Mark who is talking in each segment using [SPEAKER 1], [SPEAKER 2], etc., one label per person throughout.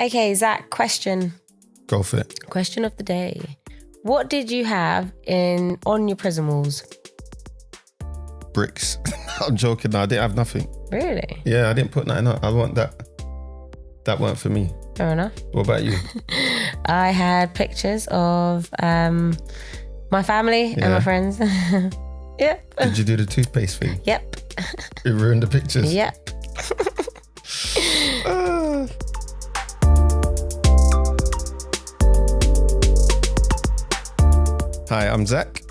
[SPEAKER 1] Okay, Zach, question.
[SPEAKER 2] Go for it.
[SPEAKER 1] Question of the day. What did you have on your prison walls?
[SPEAKER 2] Bricks. I'm joking. No, I didn't have nothing.
[SPEAKER 1] Really?
[SPEAKER 2] Yeah, I didn't put nothing on. I want that. That weren't for me.
[SPEAKER 1] Fair enough.
[SPEAKER 2] What about you?
[SPEAKER 1] I had pictures of my family and my friends. Yep.
[SPEAKER 2] Did you do the toothpaste thing?
[SPEAKER 1] Yep.
[SPEAKER 2] It ruined the pictures.
[SPEAKER 1] Yep.
[SPEAKER 2] Hi, I'm Zak.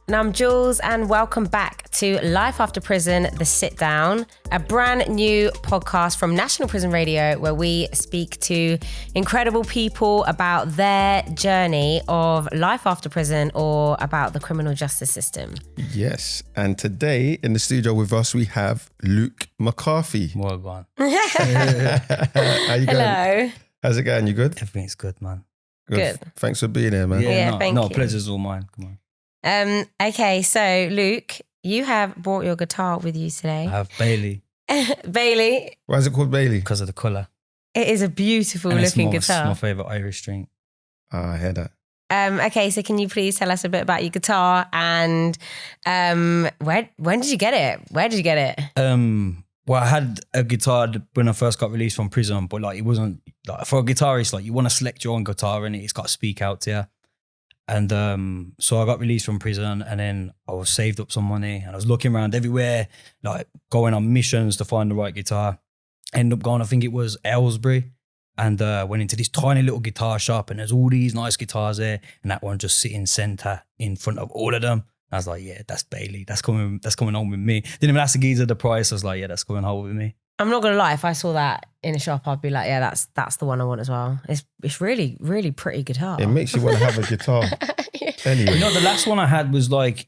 [SPEAKER 1] And I'm Jules, and welcome back to Life After Prison, The Sit Down, a brand new podcast from National Prison Radio where we speak to incredible people about their journey of life after prison or about the criminal justice system.
[SPEAKER 2] Yes, and today in the studio with us we have Luke McCarthy.
[SPEAKER 3] Well gone.
[SPEAKER 2] How you going?
[SPEAKER 1] Hello.
[SPEAKER 2] How's it going? You good?
[SPEAKER 3] Everything's good, man.
[SPEAKER 1] Good.
[SPEAKER 2] Thanks for being here, man.
[SPEAKER 1] Yeah, thank you.
[SPEAKER 3] Pleasure's all mine. Come on.
[SPEAKER 1] Okay, so Luke, you have brought your guitar with you today.
[SPEAKER 3] I have Bailey
[SPEAKER 1] Bailey.
[SPEAKER 2] Why is it called Bailey?
[SPEAKER 3] because of the colour.
[SPEAKER 1] It is a beautiful
[SPEAKER 3] And
[SPEAKER 1] looking
[SPEAKER 3] it's
[SPEAKER 1] guitar.
[SPEAKER 3] my favourite Irish drink.
[SPEAKER 2] I hear that.
[SPEAKER 1] Okay, so can you please tell us a bit about your guitar and when did you get it? Where did you get it?
[SPEAKER 3] Well, I had a guitar when I first got released from prison, but like it wasn't like for a guitarist, like you want to select your own guitar and it's got to speak out to you. And so I got released from prison, and then I was saved up some money and I was looking around everywhere, like going on missions to find the right guitar. Ended up going, I think it was Aylesbury, and went into this tiny little guitar shop, and there's all these nice guitars there, and that one just sitting centre in front of all of them. I was like, yeah, that's Bailey. That's coming home with me. Didn't even ask the geezer the price. I was like, yeah, that's coming home with me.
[SPEAKER 1] I'm not gonna lie, if I saw that in a shop, I'd be like, yeah, that's the one I want as well. It's really, really pretty guitar.
[SPEAKER 2] It makes you want to have a guitar. Anyway.
[SPEAKER 3] You know, the last one I had was like,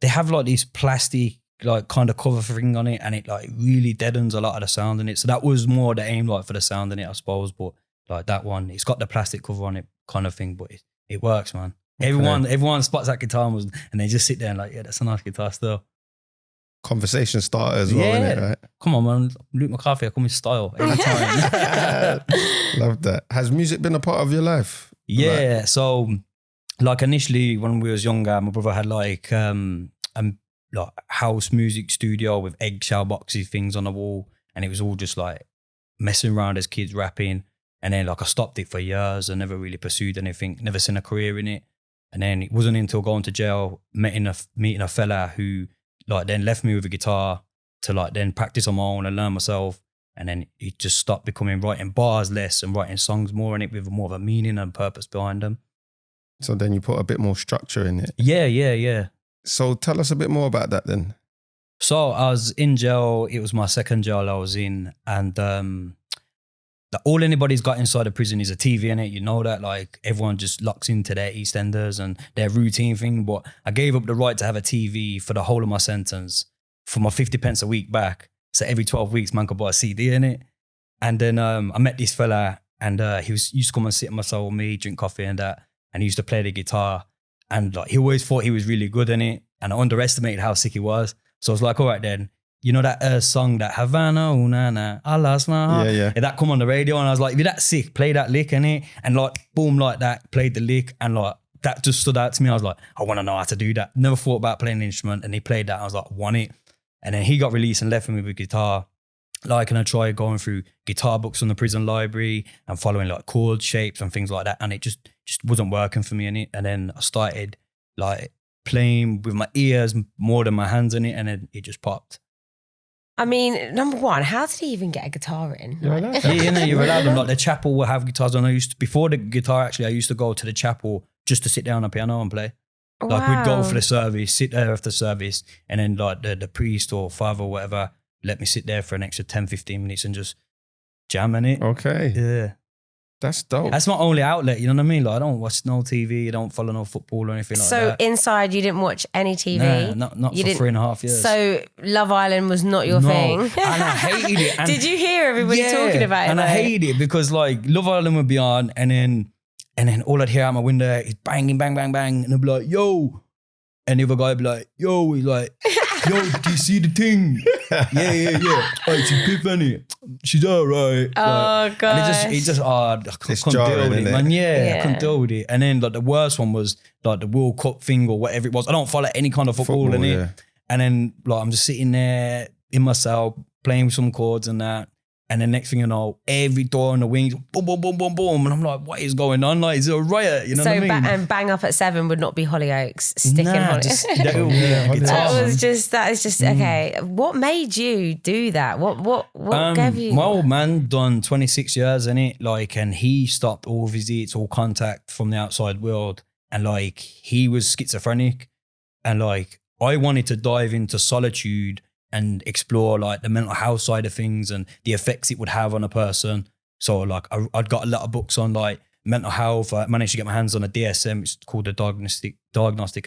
[SPEAKER 3] they have like this plastic like kind of cover thing on it, and it like really deadens a lot of the sound in it. So that was more the aim, like for the sound in it, I suppose. But like that one, it's got the plastic cover on it kind of thing, but it works, man. Everyone spots that guitar and they just sit there and like, yeah, that's a nice guitar still.
[SPEAKER 2] Conversation starter as well, innit, right?
[SPEAKER 3] Come on, man. Luke McCarthy, I come with style every time.
[SPEAKER 2] Love that. Has music been a part of your life?
[SPEAKER 3] Yeah. So like initially when we was younger, my brother had like house music studio with eggshell boxy things on the wall, and it was all just like messing around as kids rapping. And then like I stopped it for years and never really pursued anything, never seen a career in it. And then it wasn't until going to jail, meeting a fella who like then left me with a guitar to like then practice on my own and learn myself. And then it just stopped becoming writing bars less and writing songs more in it with more of a meaning and purpose behind them.
[SPEAKER 2] So then you put a bit more structure in it.
[SPEAKER 3] Yeah.
[SPEAKER 2] So tell us a bit more about that then.
[SPEAKER 3] So I was in jail. It was my second jail I was in. And all anybody's got inside the prison is a TV in it. You know that, like everyone just locks into their EastEnders and their routine thing. But I gave up the right to have a TV for the whole of my sentence for my 50 pence a week back. So every 12 weeks, man could buy a CD in it. And then I met this fella, and he used to come and sit in my cell with me, drink coffee and that. And he used to play the guitar. And like he always thought he was really good in it. And I underestimated how sick he was. So I was like, all right then. You know that song, that Havana, ooh, na, na, I lost my heart.
[SPEAKER 2] Yeah.
[SPEAKER 3] And that come on the radio, and I was like, if you're that sick, play that lick, innit? And like, boom, like that, played the lick, and like, that just stood out to me. I was like, I want to know how to do that. Never thought about playing an instrument, and he played that. I was like, want it. And then he got released and left me with a guitar. Like, and I tried going through guitar books from the prison library and following like chord shapes and things like that. And it just wasn't working for me in it. And then I started like playing with my ears more than my hands in it, and then it just popped.
[SPEAKER 1] I mean, number one, how did he even get a guitar in?
[SPEAKER 2] You're allowed that.
[SPEAKER 3] Yeah, you're allowed them. Like the chapel will have guitars, and before the guitar actually, I used to go to the chapel just to sit down on a piano and play. Like we'd go for the service, sit there after service, and then like the priest or father or whatever let me sit there for an extra 10, 15 minutes and just jam in it.
[SPEAKER 2] Okay.
[SPEAKER 3] Yeah.
[SPEAKER 2] That's dope.
[SPEAKER 3] That's my only outlet, you know what I mean? Like I don't watch no TV, I don't follow no football or anything like that.
[SPEAKER 1] So inside you didn't watch any TV?
[SPEAKER 3] Nah, not for 3.5 years.
[SPEAKER 1] So Love Island was not your thing?
[SPEAKER 3] And I hated it. And
[SPEAKER 1] did you hear everybody talking about it?
[SPEAKER 3] And I hated it because like Love Island would be on, and then all I'd hear out my window is banging, bang, bang, bang. And I'd be like, yo. And the other guy would be like, yo. He's like, yo, do you see the thing? yeah. Oh, it's Epiphany. She's all right.
[SPEAKER 1] Oh, God.
[SPEAKER 3] And it just, I couldn't deal with it, man. I couldn't deal with it. And then like the worst one was like the World Cup thing or whatever it was. I don't follow any kind of football in it.
[SPEAKER 2] Yeah.
[SPEAKER 3] And then like I'm just sitting there in my cell playing with some chords and that. And then next thing you know, every door on the wings, boom, boom, boom, boom, boom. And I'm like, what is going on? Like, is it a riot? You know what I mean?
[SPEAKER 1] And Bang Up at 7 would not be Hollyoaks sticking Hollyoaks. That is just okay. What made you do that? What gave you?
[SPEAKER 3] My old man done 26 years in it, like, and he stopped all visits, all contact from the outside world. And like, he was schizophrenic. And like, I wanted to dive into solitude and explore like the mental health side of things and the effects it would have on a person. So like I'd got a lot of books on like mental health. I managed to get my hands on a DSM. It's called the Diagnostic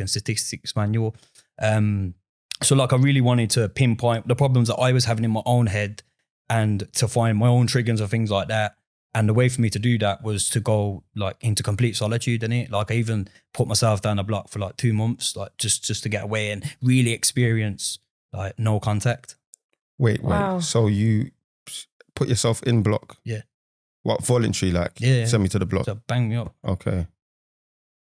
[SPEAKER 3] and Statistics Manual. So like I really wanted to pinpoint the problems that I was having in my own head and to find my own triggers and things like that. And the way for me to do that was to go like into complete solitude in it. Like I even put myself down a block for like 2 months, like just to get away and really experience like no contact.
[SPEAKER 2] Wait.
[SPEAKER 1] Wow.
[SPEAKER 2] So you put yourself in block?
[SPEAKER 3] Yeah.
[SPEAKER 2] What, voluntary, like?
[SPEAKER 3] Yeah.
[SPEAKER 2] Send me to the block?
[SPEAKER 3] So bang me up.
[SPEAKER 2] Okay.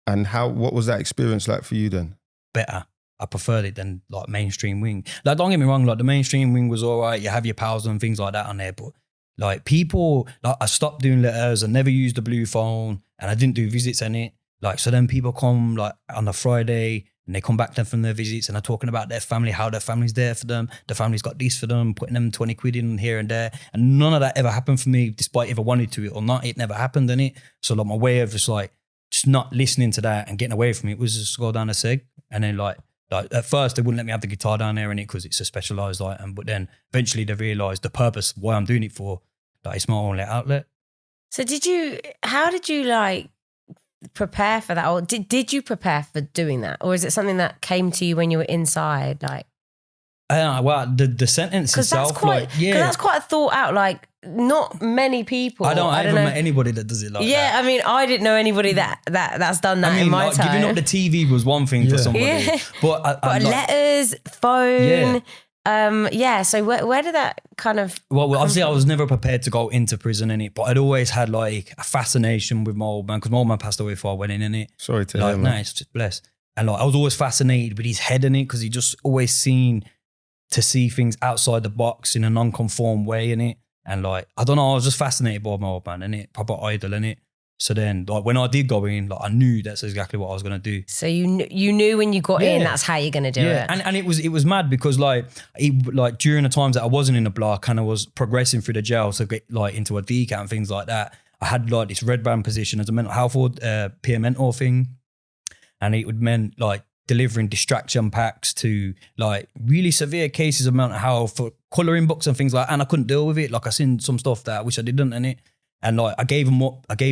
[SPEAKER 2] And what was that experience like for you then?
[SPEAKER 3] Better. I preferred it than like mainstream wing. Like don't get me wrong, like the mainstream wing was all right. You have your pals and things like that on there, but like people, like I stopped doing letters. I never used the blue phone and I didn't do visits in it. Like, so then people come like on a Friday and they come back then from their visits and are talking about their family, how their family's there for them. The family's got this for them, putting them 20 quid in here and there. And none of that ever happened for me, despite if I wanted to it or not, it never happened in it. So like my way of just not listening to that and getting away from it was just go down a seg. And then like at first they wouldn't let me have the guitar down there in it because it's a specialised item. But then eventually they realised the purpose, why I'm doing it for, like it's my only outlet.
[SPEAKER 1] So how did you like prepare for that, or did you prepare for doing that, or is it something that came to you when you were inside? Like,
[SPEAKER 3] well, the sentence itself,
[SPEAKER 1] that's quite a thought out. Like, not many people.
[SPEAKER 3] I haven't met anybody that does it like that.
[SPEAKER 1] Yeah, I mean, I didn't know anybody that's done that in my time.
[SPEAKER 3] Giving up the TV was one thing for somebody, but
[SPEAKER 1] letters, phone. So where did that kind of
[SPEAKER 3] well obviously I was never prepared to go into prison in it, but I'd always had like a fascination with my old man because my old man passed away before I went in it.
[SPEAKER 2] Sorry to hear, man.
[SPEAKER 3] No, it's just blessed. And like I was always fascinated with his head in it because he just always seen to see things outside the box in a non-conform way in it. And like I don't know, I was just fascinated by my old man in it, proper idol in it. So then, like when I did go in, like I knew that's exactly what I was gonna do.
[SPEAKER 1] So you knew when you got in, that's how you're gonna do it.
[SPEAKER 3] And it was mad because like during the times that I wasn't in the block and I was progressing through the jail to get like into a DCAT and things like that, I had like this red band position as a mental health peer mentor thing, and it would meant like delivering distraction packs to like really severe cases of mental health for colouring books and things like that, and I couldn't deal with it. Like I seen some stuff that I wish I didn't in it. And like I gave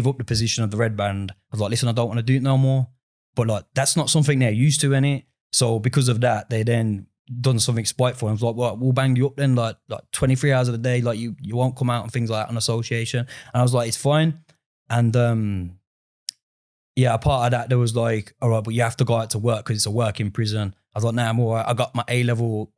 [SPEAKER 3] up the position of the red band. I was like, listen, I don't want to do it no more. But like that's not something they're used to in it. So because of that, they then done something spiteful. I was like, well, we'll bang you up then like 23 hours of the day, like you won't come out and things like that on association. And I was like, it's fine. And a part of that there was like, all right, but you have to go out to work because it's a work in prison. I was like, nah, I'm all right. I got my A-level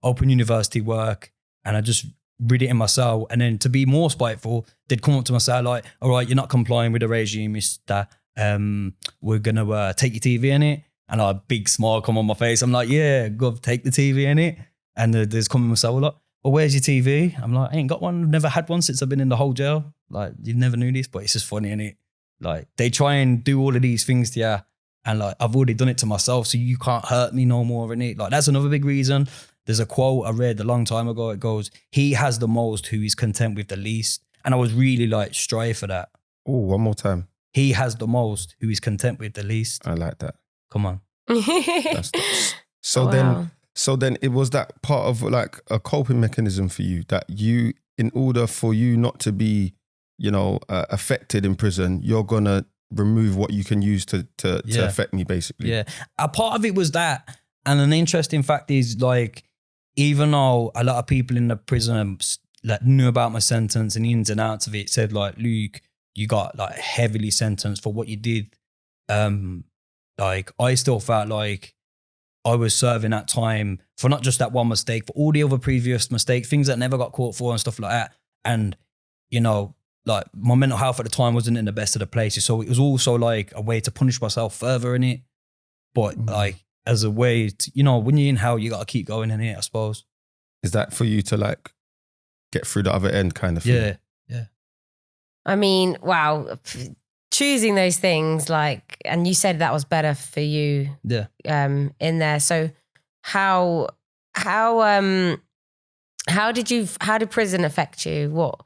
[SPEAKER 3] open university work and I just read it in my cell. And then to be more spiteful, they'd come up to my cell like, all right, you're not complying with the regime, mister. We're going to take your TV in it. And a big smile come on my face. I'm like, yeah, go take the TV in it. And there's coming my cell like, well, where's your TV? I'm like, I ain't got one. I've never had one since I've been in the whole jail. Like, you never knew this, but it's just funny, innit? Like, they try and do all of these things to you. And like, I've already done it to myself, so you can't hurt me no more, innit? Like, that's another big reason. There's a quote I read a long time ago. It goes, he has the most who is content with the least. And I was really like, strive for that.
[SPEAKER 2] Oh, one more time.
[SPEAKER 3] He has the most who is content with the least.
[SPEAKER 2] I like that.
[SPEAKER 3] Come on.
[SPEAKER 2] So then it was that part of like a coping mechanism for you that you, in order for you not to be, affected in prison, you're going to remove what you can use to affect me, basically.
[SPEAKER 3] Yeah. A part of it was that. And an interesting fact is like, even though a lot of people in the prison like knew about my sentence and the ins and outs of it, said like, Luke, you got like heavily sentenced for what you did. Like I still felt like I was serving that time for not just that one mistake, for all the other previous mistakes, things that never got caught for and stuff like that. And, you know, like my mental health at the time wasn't in the best of the places. So it was also like a way to punish myself further in it. But like as a way to, you know, when you're in hell, you got to keep going in it, I suppose.
[SPEAKER 2] Is that for you to like get through the other end kind of thing?
[SPEAKER 3] Yeah. Yeah.
[SPEAKER 1] I mean, wow. Choosing those things, like, and you said that was better for you.
[SPEAKER 3] Yeah.
[SPEAKER 1] In there. So how did prison affect you? What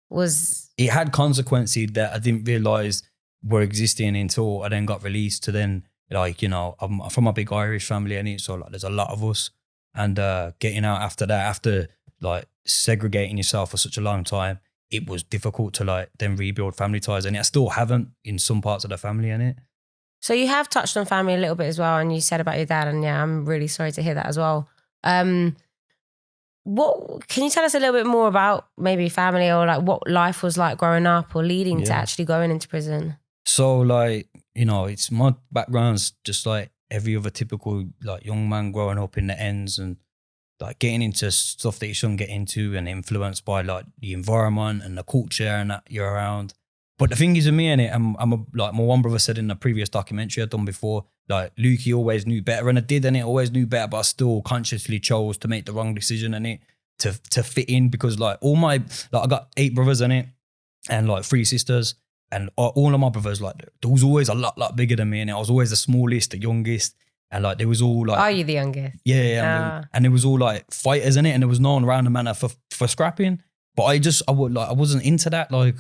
[SPEAKER 1] was
[SPEAKER 3] it had consequences that I didn't realize were existing until I then got released to then, like, you know, I'm from a big Irish family and so like there's a lot of us, and getting out after that, after like segregating yourself for such a long time, it was difficult to like then rebuild family ties, and I still haven't in some parts of the family in it.
[SPEAKER 1] So you have touched on family a little bit as well, and you said about your dad, and yeah, I'm really sorry to hear that as well. What can you tell us a little bit more about maybe family, or like what life was like growing up or leading to actually going into prison?
[SPEAKER 3] So like, you know, it's my background's just like every other typical like young man growing up in the ends and like getting into stuff that you shouldn't get into and influenced by like the environment and the culture and that you're around. But the thing is with me in it, like my one brother said in the previous documentary I'd done before, like Lukey always knew better, and I did, and it always knew better, but I still consciously chose to make the wrong decision in it to fit in, because like all my, like I got 8 brothers in it and like 3 sisters, and all of my brothers, like there was always a lot bigger than me, and I was always the smallest, the youngest, and like there was all like.
[SPEAKER 1] Are you the youngest?
[SPEAKER 3] Yeah, and it was all like fighters in it, and there was no one around the manor for scrapping. But I wasn't into that. Like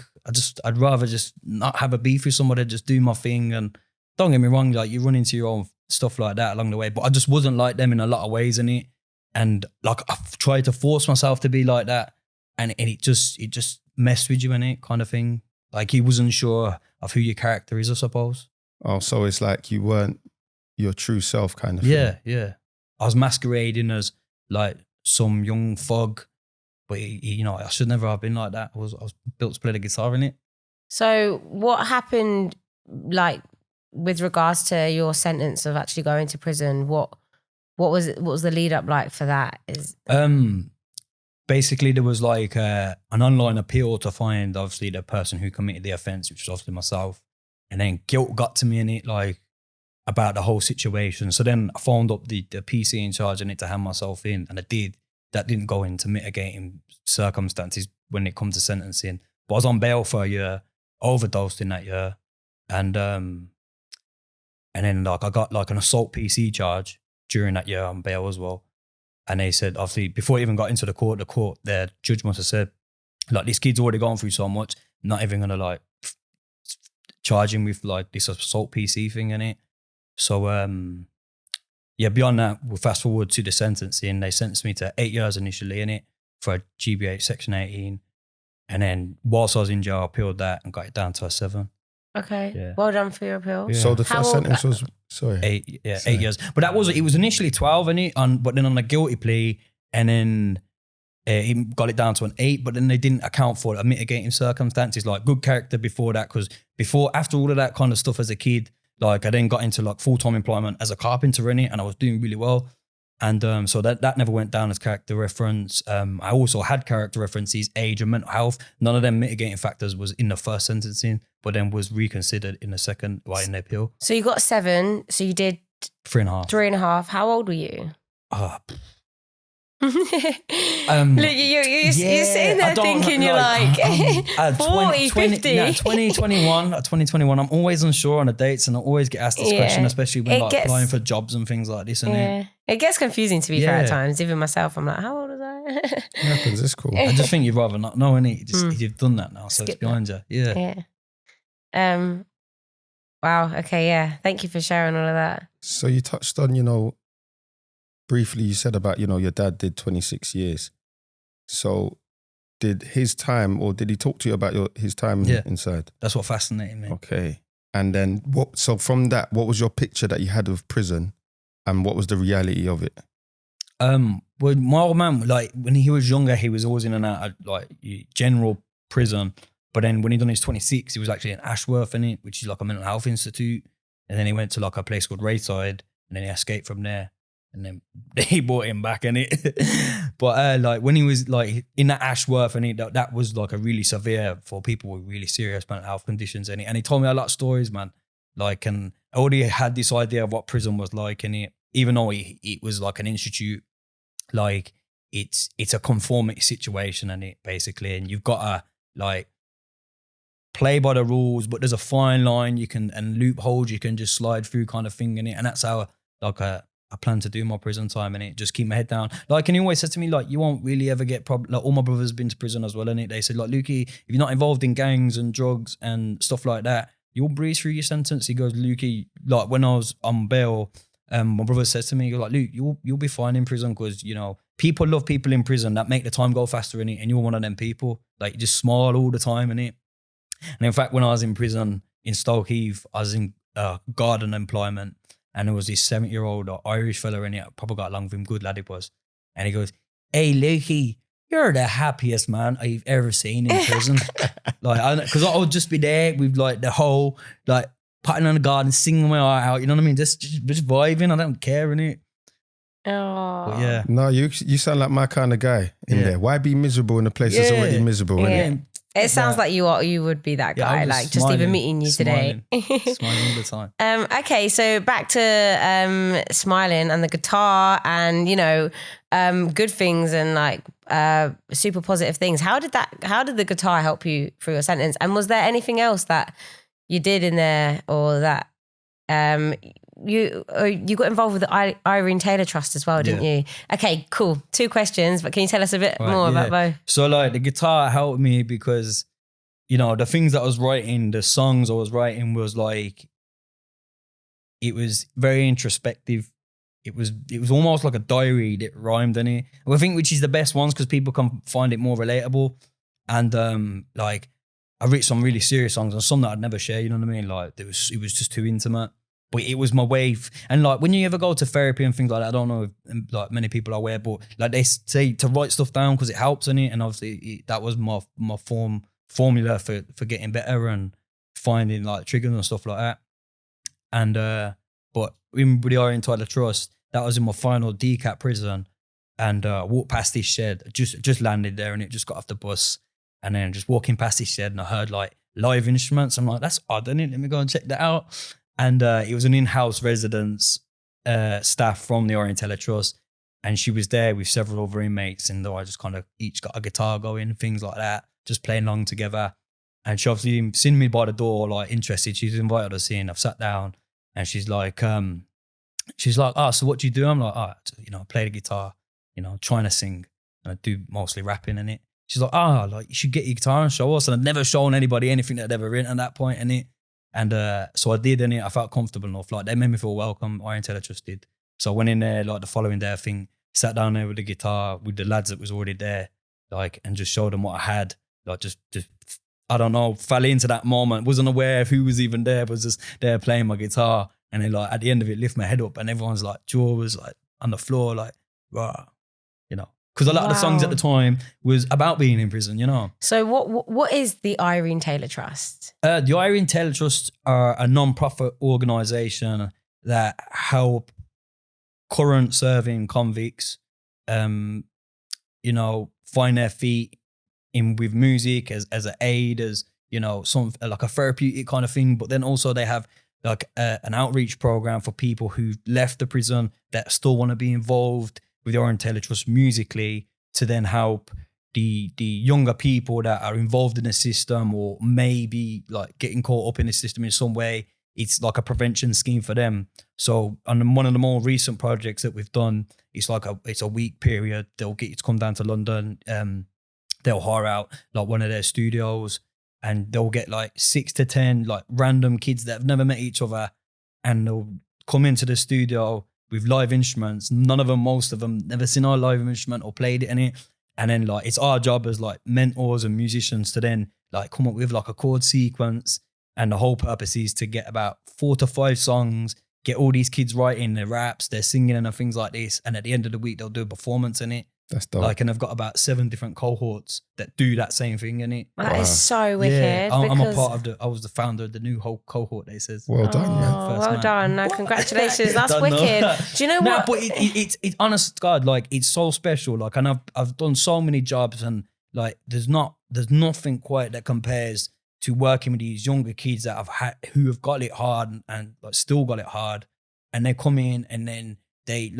[SPEAKER 3] I'd rather just not have a beef with somebody, just do my thing. And don't get me wrong, like you run into your own stuff like that along the way. But I just wasn't like them in a lot of ways in it. And like I've tried to force myself to be like that, and it just messed with you in it, kind of thing. Like he wasn't sure of who your character is, I suppose.
[SPEAKER 2] Oh, so it's like you weren't your true self, kind of thing.
[SPEAKER 3] Yeah. I was masquerading as like some young thug. But, you know, I should never have been like that. I was built to play the guitar in it.
[SPEAKER 1] So what happened, like, with regards to your sentence of actually going to prison? What was the lead up like for that?
[SPEAKER 3] Basically, there was like an online appeal to find, obviously, the person who committed the offence, which was obviously myself. And then guilt got to me in it, like, about the whole situation. So then I phoned up the PC in charge in it to hand myself in, and I did. That didn't go into mitigating circumstances when it comes to sentencing. But I was on bail for a year, overdosed in that year. And then like I got like an assault PC charge during that year on bail as well. And they said, obviously, before it even got into the court, their judge must have said, like, this kid's already gone through so much, not even gonna like charge him with like this assault PC thing in it. So yeah, beyond that, we'll fast forward to the sentencing. They sentenced me to 8 years initially in it for a GBH Section 18. And then whilst I was in jail, I appealed that and got it down to a 7.
[SPEAKER 1] Okay.
[SPEAKER 3] Yeah.
[SPEAKER 1] Well done for your appeal.
[SPEAKER 2] Yeah. So the first sentence was, sorry.
[SPEAKER 3] 8 years. But it was initially 12 in it, but then on a guilty plea, and then he got it down to an 8, but then they didn't account for mitigating circumstances, like good character before that, because after all of that kind of stuff as a kid, like I then got into like full-time employment as a carpenter in it, and I was doing really well. And so that never went down as character reference. I also had character references, age and mental health. None of them mitigating factors was in the first sentencing, but then was reconsideed in the second, like in the appeal.
[SPEAKER 1] So you got 7, so you did
[SPEAKER 3] 3.5.
[SPEAKER 1] 3.5. How old were you? Look, you're sitting there thinking you're like 40, 50.
[SPEAKER 3] 2021. I'm always unsure on the dates, and I always get asked this question, especially when like applying for jobs and things like this. And
[SPEAKER 1] it gets confusing to be fair at times. Even myself, I'm like, how old was I?
[SPEAKER 2] What happens? It's cool.
[SPEAKER 3] I just think you'd rather not know, innit? You've done that now, so it's behind you. Yeah.
[SPEAKER 1] Wow. Okay. Yeah. Thank you for sharing all of that.
[SPEAKER 2] So you touched on, briefly you said about, your dad did 26 years. So did his time, or did he talk to you about his time inside?
[SPEAKER 3] That's what fascinated me.
[SPEAKER 2] Okay. And then so from that, what was your picture that you had of prison, and what was the reality of it?
[SPEAKER 3] Well, my old man, like when he was younger, he was always in and out of like general prison. But then when he done his 26, he was actually in Ashworth in it, which is like a mental health institute. And then he went to like a place called Rayside, and then he escaped from there. and then he brought him back in it. But like when he was like in that Ashworth, and that was like a really severe for people with really serious mental health conditions in it. And he told me a lot of stories, man. Like, and I already had this idea of what prison was like in it, even though it was like an institute. Like it's a conformity situation in it basically, and you've got to like play by the rules, but there's a fine line and loopholes you can just slide through kind of thing in it. And that's how like I plan to do my prison time in it. Just keep my head down. Like, and he always said to me, like, you won't really ever get like all my brothers been to prison as well in it. They said, like, Lukey, if you're not involved in gangs and drugs and stuff like that, you'll breeze through your sentence. He goes, Lukey, like when I was on bail, my brother says to me, like, Luke, you'll be fine in prison because, you know, people love people in prison that make the time go faster in it, and you're one of them people. Like, you just smile all the time in it. And in fact, when I was in prison in Stoke Heath, I was in garden employment, and there was this 70-year-old Irish fella in it. I probably got along with him, good lad he was. And he goes, hey, Lukey, you're the happiest man I've ever seen in prison. Like, because I would just be there with like the whole, like, patting on the garden, singing my heart out, you know what I mean? Just vibing, I don't care in it.
[SPEAKER 1] Oh.
[SPEAKER 3] But yeah.
[SPEAKER 2] No, you sound like my kind of guy in there. Why be miserable in a place that's already miserable?
[SPEAKER 1] Yeah.
[SPEAKER 2] Innit?
[SPEAKER 1] It sounds like you would be that guy, like just even meeting you today.
[SPEAKER 3] Smiling all the time.
[SPEAKER 1] Okay, so back to smiling and the guitar and, you know, good things and like super positive things. How did the guitar help you through your sentence? And was there anything else that you did in there, or that you got involved with the Irene Taylor Trust as well, didn't you? Okay, cool. 2 questions, but can you tell us a bit more about both?
[SPEAKER 3] So like the guitar helped me because, you know, the things that I was writing, the songs I was writing was like, it was very introspective. It was almost like a diary that rhymed in it. I think which is the best ones because people can find it more relatable. And like I wrote some really serious songs and some that I'd never share, you know what I mean? Like it was just too intimate. But it was my wave. And like when you ever go to therapy and things like that, I don't know if like many people are aware, but like they say to write stuff down because it helps in it. And obviously that was my formula for getting better and finding like triggers and stuff like that. And but with the Irene Taylor Trust, that was in my final decap prison, and I walked past this shed, just landed there, and it just got off the bus, and then just walking past this shed, and I heard like live instruments. I'm like, that's odd, isn't it? Let me go and check that out. And it was an in-house residence staff from the Irene Taylor Trust, and she was there with several other inmates, and I just kind of each got a guitar going, things like that, just playing along together. And she obviously seen me by the door, like interested. She's invited us in. I've sat down, and she's like, oh, so what do you do? I'm like, oh, you know, I play the guitar, you know, trying to sing, and I do mostly rapping in it. She's like, oh, like you should get your guitar and show us. And I'd never shown anybody anything that I'd ever written at that point in it. And so I did, and I felt comfortable enough. Like they made me feel welcome. Irene Taylor Trust did. So I went in there like the following day, I think, sat down there with the guitar with the lads that was already there, like, and just showed them what I had. Like just I don't know, fell into that moment. Wasn't aware of who was even there. Was just there playing my guitar, and then like at the end of it, lift my head up, and everyone's like, jaw was like on the floor, like, rah, you know. Because a lot of the songs at the time was about being in prison, you know.
[SPEAKER 1] So what is the Irene Taylor Trust?
[SPEAKER 3] The Irene Taylor Trust are a non-profit organisation that help current serving convicts, you know, find their feet in with music as an aid, as, you know, some like a therapeutic kind of thing. But then also they have like an outreach program for people who've left the prison that still want to be involved with the Irene Taylor Trust musically, to then help the younger people that are involved in the system or maybe like getting caught up in the system in some way. It's like a prevention scheme for them. So on one of the more recent projects that we've done, it's a week period. They'll get you to come down to London. They'll hire out like one of their studios, and they'll get like 6 to 10 like random kids that have never met each other, and they'll come into the studio with live instruments. Most of them never seen our live instrument or played it in it. And then like, it's our job as like mentors and musicians to then like come up with like a chord sequence. And the whole purpose is to get about 4 to 5 songs, get all these kids writing their raps, they're singing and things like this. And at the end of the week, they'll do a performance in it.
[SPEAKER 2] That's dope.
[SPEAKER 3] Like, and I've got about 7 different cohorts that do that same thing, innit?
[SPEAKER 1] That is so wicked.
[SPEAKER 3] Yeah, I'm a part of I was the founder of the new whole cohort, they says.
[SPEAKER 2] Well done, man.
[SPEAKER 1] Well done. No, congratulations. That's wicked. Do you know what?
[SPEAKER 3] But it's honest to God, like, it's so special. Like, and I've done so many jobs, and like, there's nothing quite that compares to working with these younger kids that who have got it hard and like still got it hard, and they come in and then they're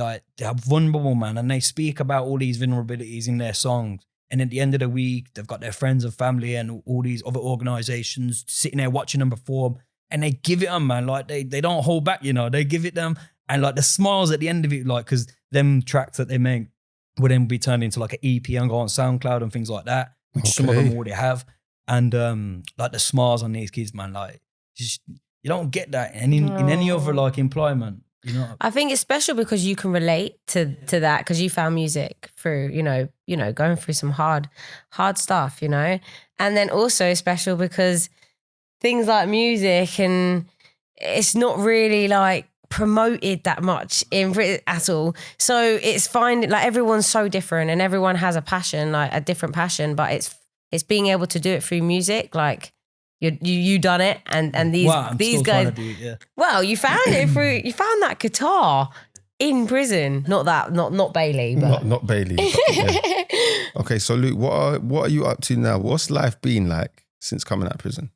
[SPEAKER 3] vulnerable, man, and they speak about all these vulnerabilities in their songs. And at the end of the week, they've got their friends and family and all these other organizations sitting there watching them perform, and they give it them, man. Like, they don't hold back, you know. They give it them, and like the smiles at the end of it, like, because them tracks that they make would then be turned into like an EP and go on SoundCloud and things like that, which some of them already have. And like the smiles on these kids, man, like, just, you don't get that in any other like employment. You know?
[SPEAKER 1] I think it's special because you can relate to that, because you found music through, you know, going through some hard stuff, you know. And then also special because things like music, and it's not really like promoted that much in Britain at all. So it's fine, like, everyone's so different and everyone has a passion, like a different passion, but it's being able to do it through music, like. You done it, and these guys. Do it, yeah. Well, you found it through. You found that guitar in prison. Not Bailey, but
[SPEAKER 2] not Bailey. But, yeah. Okay, so Luke, what are you up to now? What's life been like since coming out of prison?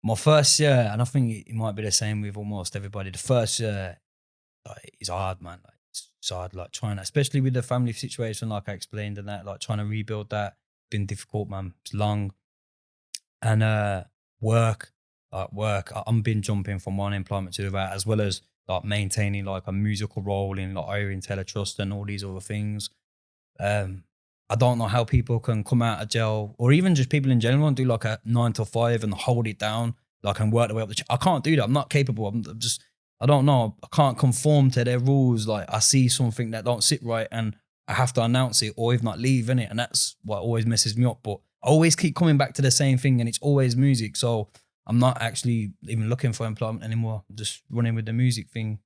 [SPEAKER 3] My first year, and I think it might be the same with almost everybody. The first year, like, is hard, man. Like, it's hard, like, trying, especially with the family situation, like I explained, and that, like, trying to rebuild that, been difficult, man. It's long. And work, I'm been jumping from one employment to that, as well as like maintaining like a musical role in like Irene Taylor Trust and all these other things. I don't know how people can come out of jail, or even just people in general, and do like a 9 to 5 and hold it down, like, and work their way up I can't do that. I'm not capable. I don't know. I can't conform to their rules. Like, I see something that don't sit right and I have to announce it, or if not, leave, innit? And that's what always messes me up. But I always keep coming back to the same thing, and it's always music. So I'm not actually even looking for employment anymore. I'm just running with the music thing.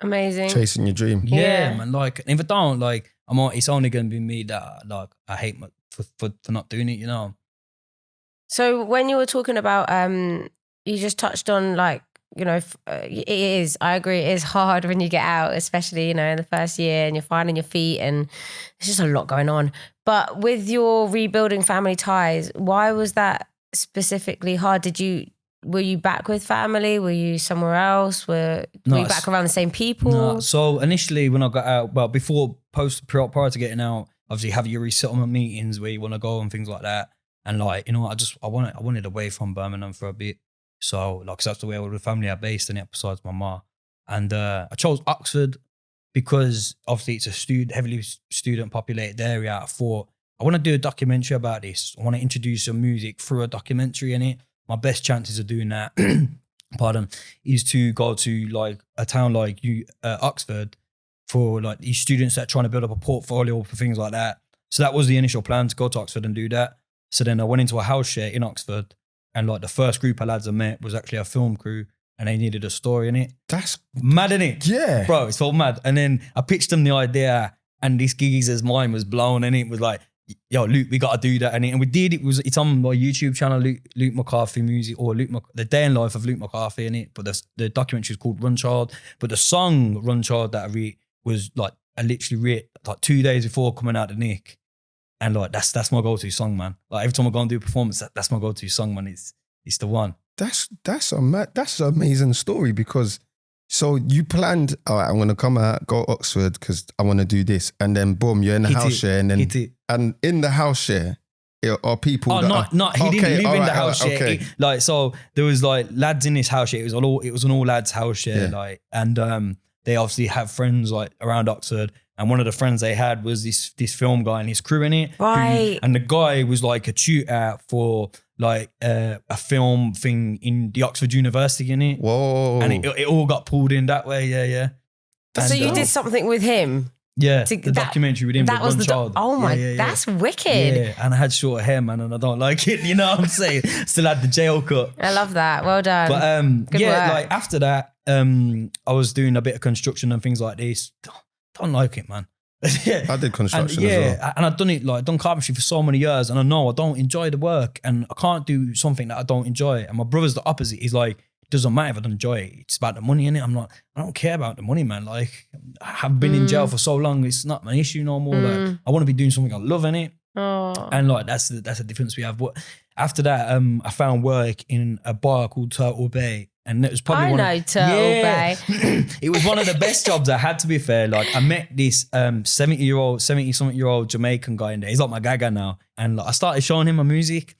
[SPEAKER 1] Amazing.
[SPEAKER 2] Chasing your dream.
[SPEAKER 3] Yeah, man. Like, if I don't, like, it's only going to be me that, like, I hate for not doing it, you know?
[SPEAKER 1] So when you were talking about, you just touched on, like, you know, it is, I agree, it is hard when you get out, especially, you know, in the first year, and you're finding your feet, and there's just a lot going on. But with your rebuilding family ties, why was that specifically hard? Were you back with family? Were you somewhere else? Were you back around the same people?
[SPEAKER 3] No. So initially when I got out, well, prior to getting out, obviously have your resettlement meetings where you want to go and things like that. And like, you know, I wanted away from Birmingham for a bit. So, like, 'cause that's the way all the family are based in it, besides my ma. And I chose Oxford because obviously it's a heavily student populated area. I thought, I want to do a documentary about this. I want to introduce some music through a documentary in it. My best chances of doing that, is to go to like a town like Oxford, for like these students that are trying to build up a portfolio for things like that. So that was the initial plan, to go to Oxford and do that. So then I went into a house share in Oxford, and like the first group of lads I met was actually a film crew, and they needed a story in it. That's mad, innit?
[SPEAKER 2] Yeah.
[SPEAKER 3] Bro, it's all mad. And then I pitched them the idea, and this geezer's mind was blown, and it was like, yo, Luke, we got to do that. And we did. It's on my YouTube channel, Luke McCarthy Music, or the day in life of Luke McCarthy in it. But the documentary is called Run Child. But the song Run Child that I read was like, I literally read like 2 days before coming out of Nick. And like, that's my go-to song, man. Like, every time I go and do a performance, that's my go-to song, man. It's the one.
[SPEAKER 2] That's an amazing story, because so you planned, all right, I'm going to come out, go to Oxford because I want to do this. And then boom, you're in the house share. And then and in the house share are people
[SPEAKER 3] he didn't live in the house share.
[SPEAKER 2] Okay.
[SPEAKER 3] Like, so there was like lads in this house share. It was an all lads house share. Yeah. Like, and they obviously have friends like around Oxford. And one of the friends they had was this film guy and his crew in it.
[SPEAKER 1] Right.
[SPEAKER 3] And the guy was like a tutor for like a film thing in the Oxford University in it.
[SPEAKER 2] Whoa.
[SPEAKER 3] And it all got pulled in that way, yeah.
[SPEAKER 1] So you did something with him?
[SPEAKER 3] Yeah, the documentary with him.
[SPEAKER 1] That was the
[SPEAKER 3] child.
[SPEAKER 1] Oh my, that's wicked.
[SPEAKER 3] Yeah, and I had short hair, man, and I don't like it. You know what I'm saying? Still had the jail cut.
[SPEAKER 1] I love that. Well done.
[SPEAKER 3] But
[SPEAKER 1] Good work.
[SPEAKER 3] like after that, I was doing a bit of construction and things like this. Don't like it, man. Yeah.
[SPEAKER 2] I did construction
[SPEAKER 3] and,
[SPEAKER 2] as well.
[SPEAKER 3] And I've done carpentry for so many years, and I know I don't enjoy the work, and I can't do something that I don't enjoy. And my brother's the opposite. He's like, it doesn't matter if I don't enjoy it. It's about the money, innit? I'm like, I don't care about the money, man. Like, I have been in jail for so long. It's not an issue no more. Like, I want to be doing something I love, innit?
[SPEAKER 1] Oh.
[SPEAKER 3] And like, that's the difference we have. But after that, I found work in a bar called Turtle Bay. And it was probably
[SPEAKER 1] Turtle Bay.
[SPEAKER 3] It was one of the best jobs I had, to be fair. Like, I met this 70-something-year-old Jamaican guy in there. He's like my gaga now. And like, I started showing him my music.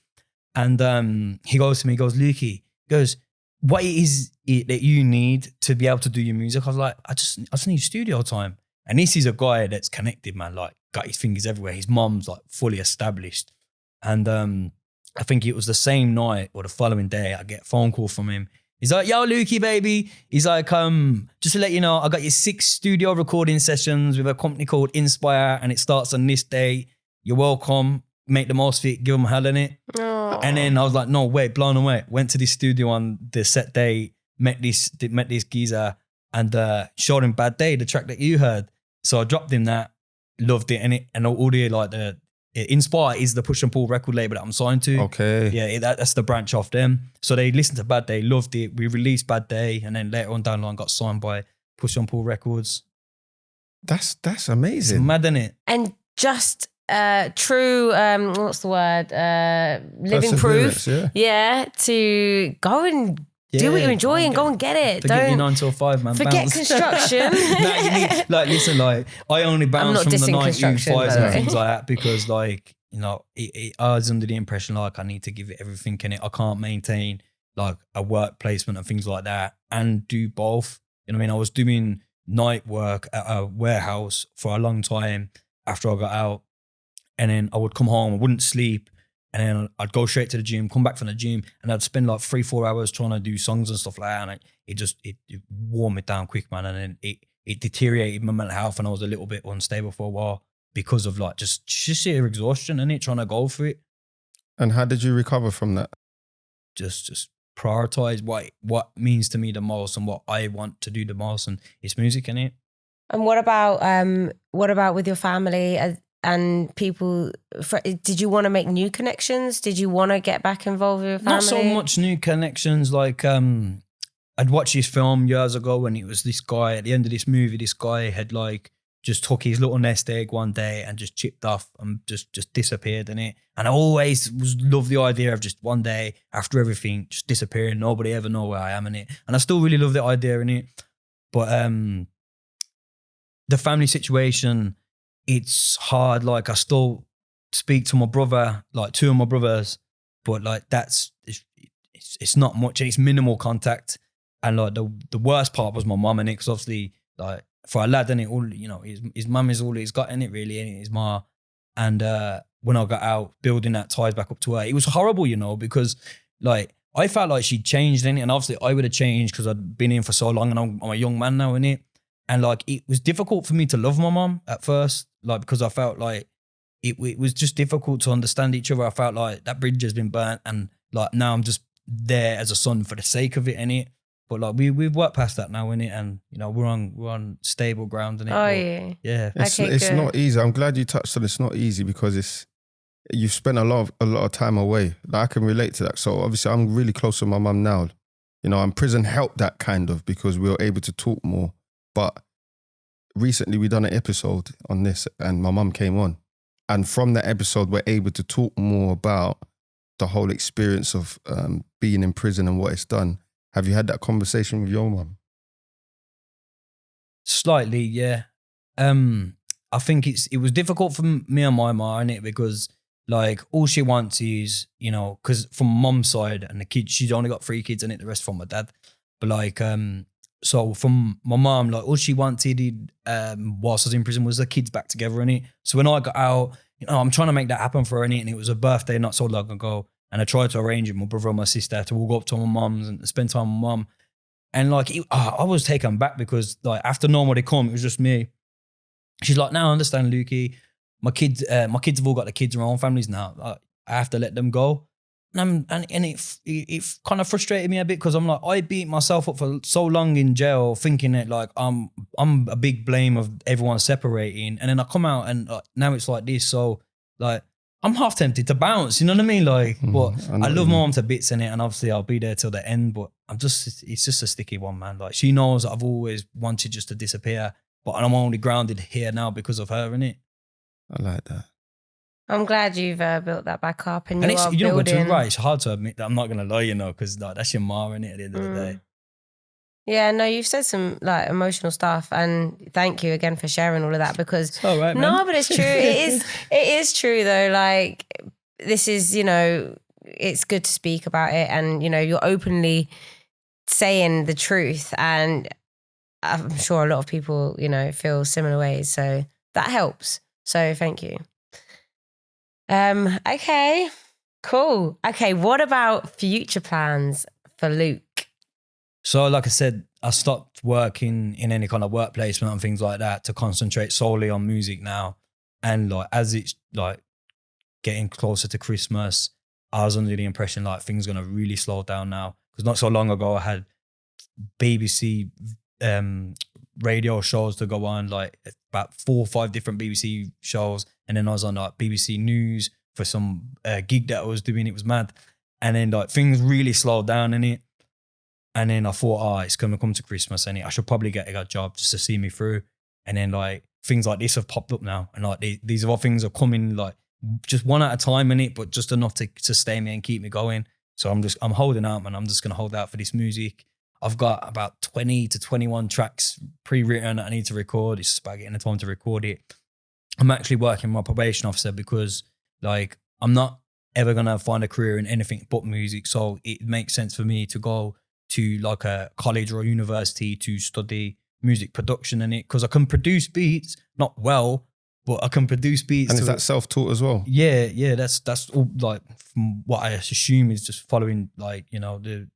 [SPEAKER 3] And he goes to me, he goes, Lukey, he goes, what is it that you need to be able to do your music? I was like, I just need studio time. And this is a guy that's connected, man. Like, got his fingers everywhere. His mom's like fully established. And I think it was the same night or the following day, I get a phone call from him. He's like, yo, Lukey, baby. He's like, just to let you know, I got your 6 studio recording sessions with a company called Inspire, and it starts on this day. You're welcome. Make the most of it. Give them hell in it.
[SPEAKER 1] Oh.
[SPEAKER 3] And then I was like, no, wait, blown away. Went to this studio on the set day, met this geezer, and showed him Bad Day, the track that you heard. So I dropped him that, loved it, and all the like the Inspire is the push and pull record label that I'm signed to.
[SPEAKER 2] Okay.
[SPEAKER 3] Yeah, that's the branch off them. So they listened to Bad Day, loved it. We released Bad Day, and then later on down the line got signed by Push and Pull Records.
[SPEAKER 2] That's amazing.
[SPEAKER 3] It's mad, innit?
[SPEAKER 1] And just true, what's the word? Living proof. Yeah, to go and do what you enjoy and go and get it.
[SPEAKER 3] Forget your 9 till 5, man.
[SPEAKER 1] Forget
[SPEAKER 3] Bounce.
[SPEAKER 1] construction.
[SPEAKER 3] No, you need, like, listen, like, I only bounce from the 9 to 5s and things like that because, like, you know, I was under the impression, like, I need to give it everything in it. I can't maintain, like, a work placement and things like that and do both. You know what I mean? I was doing night work at a warehouse for a long time after I got out. And then I would come home, I wouldn't sleep. And then I'd go straight to the gym, come back from the gym, and I'd spend like 3-4 hours trying to do songs and stuff like that. And it wore me down quick, man. And then it deteriorated my mental health, and I was a little bit unstable for a while because of like just sheer exhaustion and trying to go for it.
[SPEAKER 2] And how did you recover from that?
[SPEAKER 3] Just prioritize what means to me the most and what I want to do the most, and it's music, innit?
[SPEAKER 1] And what about with your family? And people, did you want to make new connections? Did you want to get back involved with your family?
[SPEAKER 3] Not so much new connections. Like, I'd watched this film years ago, and it was this guy at the end of this movie. This guy had like just took his little nest egg one day and just chipped off and just disappeared in it. And I always loved the idea of just one day after everything just disappearing. Nobody ever know where I am in it. And I still really love the idea in it. But the family situation, it's hard. Like, I still speak to my brother, like 2 of my brothers, but like it's not much. It's minimal contact. And like the worst part was my mum in it, because obviously, like, for a lad, in it, all, you know, his mum is all he's got in it, really, and his ma. And when I got out, building that ties back up to her, it was horrible, you know, because like I felt like she'd changed in it, and obviously I would have changed because I'd been in for so long, and I'm a young man now in it. And like, it was difficult for me to love my mum at first, like, because I felt like it was just difficult to understand each other. I felt like that bridge has been burnt, and like now I'm just there as a son for the sake of it, innit? But like we've worked past that now, innit? And you know, we're on stable ground, innit?
[SPEAKER 1] Oh,
[SPEAKER 3] yeah.
[SPEAKER 2] It's not easy. I'm glad you touched on it's not easy, because you've spent a lot of time away. Like, I can relate to that. So obviously I'm really close to my mum now. You know, and prison helped that kind of, because we were able to talk more. But recently we done an episode on this, and my mum came on. And from that episode, we're able to talk more about the whole experience of being in prison and what it's done. Have you had that conversation with your mum?
[SPEAKER 3] Slightly, yeah. I think it was difficult for me and my mum, innit? Because like, all she wants is, you know, because from mum's side and the kids, she's only got 3 kids, and the rest from my dad. But like, so from my mum, like, all she wanted whilst I was in prison was the kids back together, innit? So when I got out, you know, I'm trying to make that happen for her, innit? And it was a birthday not so long ago. And I tried to arrange with my brother and my sister to walk up to my mum's and spend time with my mum. And like, I was taken back, because like, after nobody come, it was just me. She's like, now I understand, Lukey. My kids have all got their kids and their own families now. I have to let them go. and it kind of frustrated me a bit because I'm like, I beat myself up for so long in jail thinking that like I'm a big blame of everyone separating, and then I come out and now it's like this. So like I'm half tempted to bounce, you know what I mean? Like, but I love my mom to bits in it, and obviously I'll be there till the end. But it's just a sticky one, man. Like she knows that I've always wanted just to disappear, but I'm only grounded here now because of her, innit?
[SPEAKER 2] I like that.
[SPEAKER 1] I'm glad you've built that back up, and
[SPEAKER 3] it's,
[SPEAKER 1] are
[SPEAKER 3] you know,
[SPEAKER 1] building.
[SPEAKER 3] but you're right. It's hard to admit that. I'm not gonna lie, you know, because like, that's your ma, innit? At the end of the day.
[SPEAKER 1] Yeah, no, you've said some like emotional stuff, and thank you again for sharing all of that because
[SPEAKER 3] it's all right, man.
[SPEAKER 1] No, but it's true. It is true though. Like this is, you know, it's good to speak about it, and you know, you're openly saying the truth, and I'm sure a lot of people, you know, feel similar ways. So that helps. So thank you. Okay, cool. Okay, what about future plans for Luke?
[SPEAKER 3] So like I said, I stopped working in any kind of work placement and things like that to concentrate solely on music now. And like as it's like getting closer to Christmas, I was under the impression like things are going to really slow down now. Because not so long ago I had BBC radio shows to go on, like about 4 or 5 different BBC shows. And then I was on like BBC News for some gig that I was doing. It was mad. And then like things really slowed down in it. And then I thought, it's going to come to Christmas and I should probably get a job just to see me through. And then like things like this have popped up now. And like these other things are coming like just one at a time in it, but just enough to sustain me and keep me going. So I'm holding out, man. I'm just going to hold out for this music. I've got about 20 to 21 tracks pre-written that I need to record. It's just about getting the time to record it. I'm actually working my probation officer because like I'm not ever going to find a career in anything but music. So it makes sense for me to go to like a college or a university to study music production in it, because I can produce beats, not well, but I can produce beats.
[SPEAKER 2] And is that self-taught as well?
[SPEAKER 3] Yeah, that's all like from what I assume is just following like, you know, the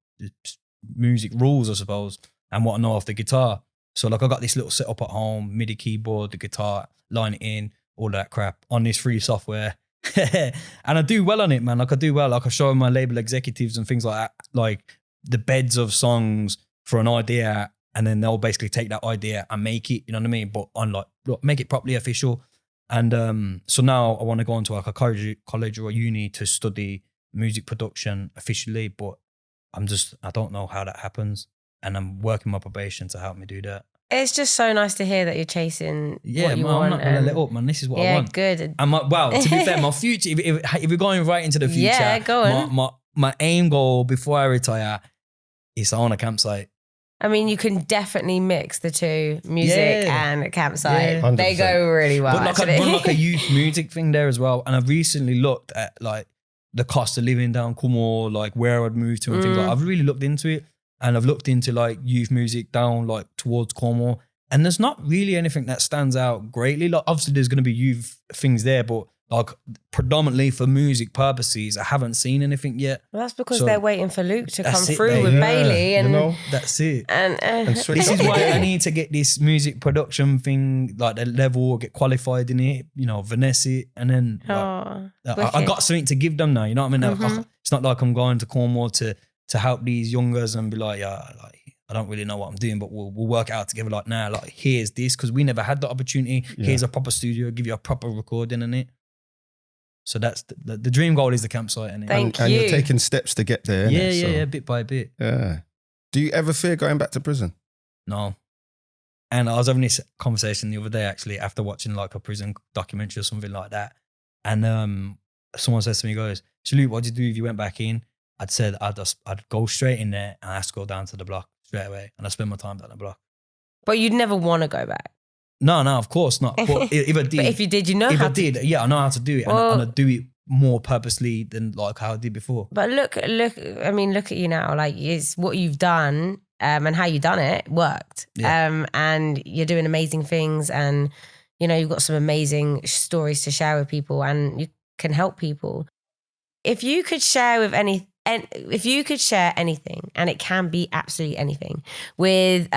[SPEAKER 3] music rules, I suppose, and what I know off the guitar. So like I got this little setup at home, MIDI keyboard, the guitar, line it in, all that crap on this free software. And I do well on it, man. Like I do well. Like I show my label executives and things like that, like the beds of songs for an idea, and then they'll basically take that idea and make it, you know what I mean? But on like, make it properly official. And so now I want to go into like a college or a uni to study music production officially, but I don't know how that happens. And I'm working my probation to help me do that.
[SPEAKER 1] It's just so nice to hear that you're chasing what you
[SPEAKER 3] man,
[SPEAKER 1] want.
[SPEAKER 3] I'm not going to let up, man. This is what I want.
[SPEAKER 1] Yeah, good.
[SPEAKER 3] And to be fair, my future, if we're going right into the future,
[SPEAKER 1] yeah, go on.
[SPEAKER 3] My aim goal before I retire is to own a campsite.
[SPEAKER 1] I mean, you can definitely mix the two, music and a campsite.
[SPEAKER 2] 100%.
[SPEAKER 1] They go really well.
[SPEAKER 3] But like a youth music thing there as well. And I've recently looked at like the cost of living down Cornwall, like where I'd move to and things like that. I've really looked into it. And I've looked into like youth music down like towards Cornwall. And there's not really anything that stands out greatly. Like obviously there's going to be youth things there, but like predominantly for music purposes, I haven't seen anything yet.
[SPEAKER 1] Well, that's because they're waiting for Luke to come through
[SPEAKER 3] baby.
[SPEAKER 1] with Bailey. And
[SPEAKER 2] you know,
[SPEAKER 3] that's it.
[SPEAKER 1] And
[SPEAKER 3] this is why I need to get this music production thing, like the level, get qualified in it, you know, finesse it. And then I got something to give them now, you know what I mean? Like, it's not like I'm going to Cornwall to help these youngers and be like, like, I don't really know what I'm doing, but we'll work it out together. Like, now, like, here's this, because we never had the opportunity. Yeah. Here's a proper studio, give you a proper recording in it. So that's the dream goal is the campsite. And
[SPEAKER 2] you're taking steps to get there.
[SPEAKER 3] Yeah, bit by bit.
[SPEAKER 2] Yeah. Do you ever fear going back to prison?
[SPEAKER 3] No. And I was having this conversation the other day, actually, after watching like a prison documentary or something like that. And someone says to me, goes, so Luke, what'd you do if you went back in? I'd go straight in there and I'd go down to the block straight away. And I'd spend my time down the block.
[SPEAKER 1] But you'd never want to go back?
[SPEAKER 3] No, of course not. But if I did,
[SPEAKER 1] but if you did,
[SPEAKER 3] I know how to do it, and I do it more purposely than like how I did before.
[SPEAKER 1] But look! I mean, look at you now. Like, it's what you've done, and how you done it worked.
[SPEAKER 3] Yeah.
[SPEAKER 1] And you're doing amazing things, and you know you've got some amazing stories to share with people, and you can help people. If you could share with anything, and it can be absolutely anything, with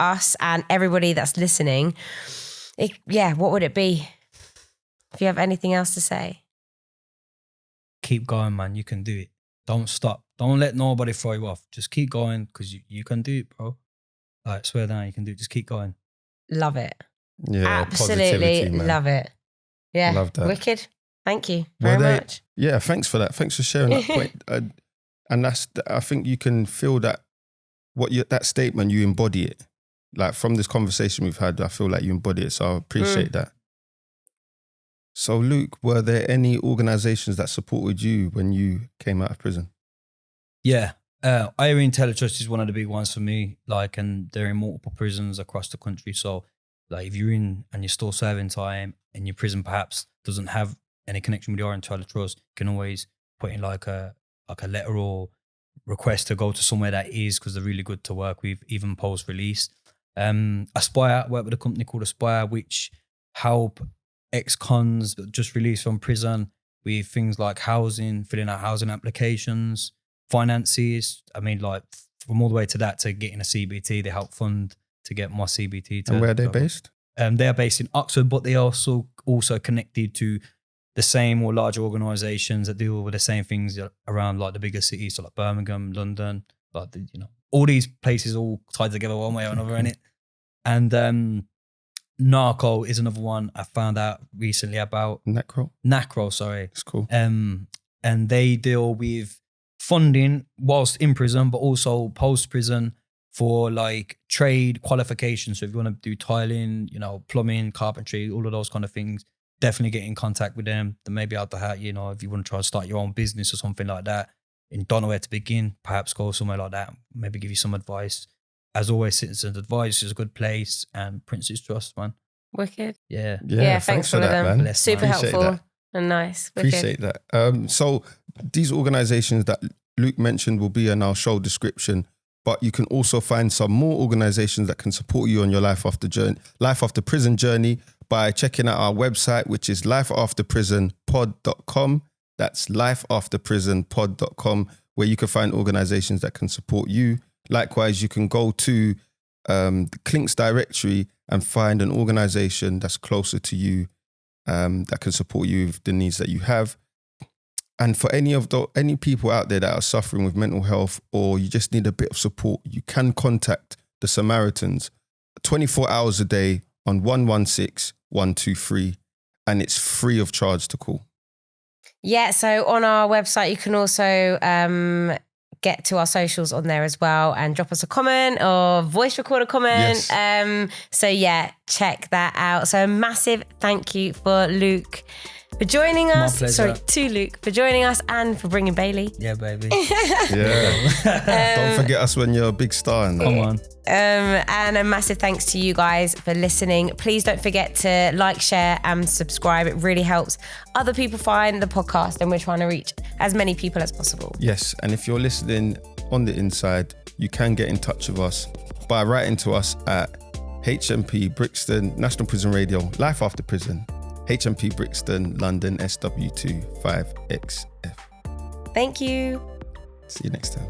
[SPEAKER 1] us and everybody that's listening, what would it be? If you have anything else to say.
[SPEAKER 3] Keep going, man. You can do it. Don't stop. Don't let nobody throw you off. Just keep going because you can do it, bro. Like, swear down, you can do it. Just keep going.
[SPEAKER 1] Love it.
[SPEAKER 2] Yeah,
[SPEAKER 1] absolutely
[SPEAKER 2] man.
[SPEAKER 1] love it. Yeah,
[SPEAKER 2] love that.
[SPEAKER 1] Wicked. Thank you very much.
[SPEAKER 2] Yeah, thanks for that. Thanks for sharing that point. And I think you can feel that that statement, you embody it. Like from this conversation we've had, I feel like you embody it. So I appreciate that. So Luke, were there any organizations that supported you when you came out of prison?
[SPEAKER 3] Yeah. Irene Taylor Trust is one of the big ones for me. Like, and they're in multiple prisons across the country. So like if you're in and you're still serving time and your prison perhaps doesn't have any connection with Irene Taylor Trust, you can always put in like a letter or request to go to somewhere that is, because they're really good to work with, even post-release. Aspire, work with a company called Aspire, which help ex-cons just released from prison with things like housing, filling out housing applications, finances. I mean, like from all the way to that to getting a CBT, they help fund to get my CBT.
[SPEAKER 2] And where are they based?
[SPEAKER 3] They are based in Oxford, but they are also connected to the same or larger organisations that deal with the same things around like the bigger cities, so like Birmingham, London, like all these places all tied together one way or another, innit? And Narco is another one I found out recently about. NACRO, sorry.
[SPEAKER 2] It's cool.
[SPEAKER 3] And they deal with funding whilst in prison, but also post-prison for like trade qualifications. So if you want to do tiling, plumbing, carpentry, all of those kind of things, definitely get in contact with them. They may be able to help, if you want to try to start your own business or something like that and don't know where to begin, perhaps go somewhere like that, maybe give you some advice. As always, Citizens Advice is a good place, and Prince's Trust, man.
[SPEAKER 1] Wicked.
[SPEAKER 3] Yeah.
[SPEAKER 1] Thanks for that,
[SPEAKER 2] man.
[SPEAKER 3] Bless,
[SPEAKER 1] super
[SPEAKER 3] man.
[SPEAKER 1] helpful and nice. Wicked.
[SPEAKER 2] Appreciate that. So these organizations that Luke mentioned will be in our show description, but you can also find some more organizations that can support you on your life after prison journey by checking out our website, which is lifeafterprisonpod.com. That's lifeafterprisonpod.com, where you can find organizations that can support you. Likewise, you can go to the Clinks directory and find an organization that's closer to you, that can support you with the needs that you have. And for any people out there that are suffering with mental health, or you just need a bit of support, you can contact the Samaritans 24 hours a day on 116 123, and it's free of charge to call.
[SPEAKER 1] Yeah, so on our website, you can also get to our socials on there as well and drop us a comment or voice record a comment.
[SPEAKER 2] Yes.
[SPEAKER 1] So yeah, check that out. So a massive thank you for Luke for joining us. To Luke for joining us and for bringing Bailey.
[SPEAKER 3] Yeah, baby.
[SPEAKER 2] Don't forget us when you're a big star.
[SPEAKER 3] Come on.
[SPEAKER 1] And a massive thanks to you guys for listening. Please don't forget to like, share and subscribe. It really helps other people find the podcast, and we're trying to reach as many people as possible.
[SPEAKER 2] Yes, and if you're listening on the inside, you can get in touch with us by writing to us at HMP Brixton, National Prison Radio, Life After Prison, HMP Brixton, London, SW2 5XF.
[SPEAKER 1] Thank you.
[SPEAKER 2] See you next time.